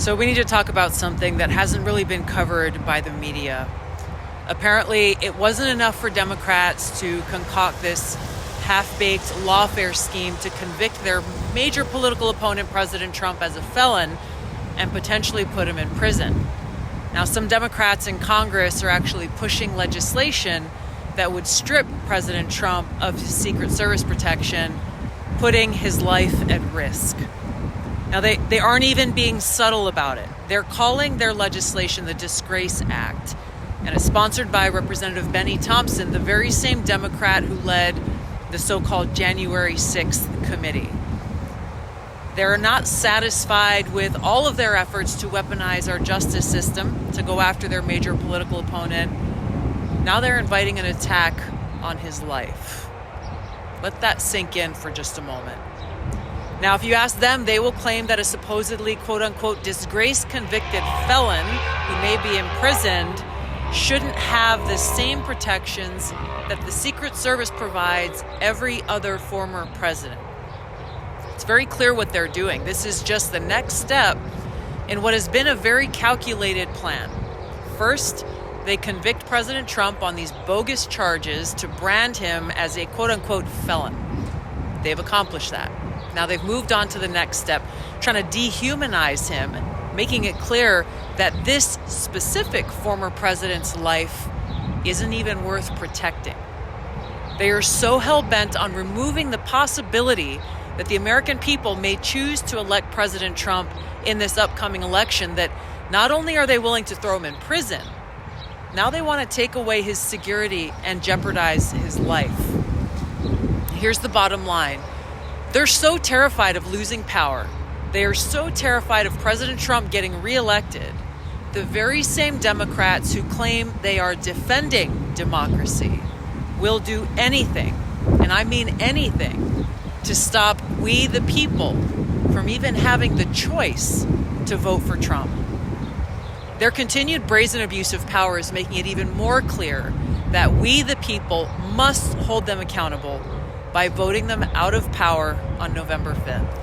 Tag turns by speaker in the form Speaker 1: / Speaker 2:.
Speaker 1: So we need to talk about something that hasn't really been covered by the media. Apparently, it wasn't enough for Democrats to concoct this half-baked lawfare scheme to convict their major political opponent, President Trump, as a felon and potentially put him in prison. Now, some Democrats in Congress are actually pushing legislation that would strip President Trump of his Secret Service protection, putting his life at risk. Now, they aren't even being subtle about it. They're calling their legislation the Disgrace Act, and it's sponsored by Representative Benny Thompson, the very same Democrat who led the so-called January 6th committee. They're not satisfied with all of their efforts to weaponize our justice system, to go after their major political opponent. Now they're inviting an attack on his life. Let that sink in for just a moment. Now, if you ask them, they will claim that a supposedly quote-unquote disgrace convicted felon who may be imprisoned shouldn't have the same protections that the Secret Service provides every other former president. It's very clear what they're doing. This is just the next step in what has been a very calculated plan. First, they convict President Trump on these bogus charges to brand him as a quote-unquote felon. They've accomplished that. Now they've moved on to the next step, trying to dehumanize him, making it clear that this specific former president's life isn't even worth protecting. They are so hell-bent on removing the possibility that the American people may choose to elect President Trump in this upcoming election that not only are they willing to throw him in prison, now they want to take away his security and jeopardize his life. Here's the bottom line. They're so terrified of losing power. They are so terrified of President Trump getting reelected. The very same Democrats who claim they are defending democracy will do anything, and I mean anything, to stop we the people from even having the choice to vote for Trump. Their continued brazen abuse of power is making it even more clear that we the people must hold them accountable by voting them out of power on November 5th.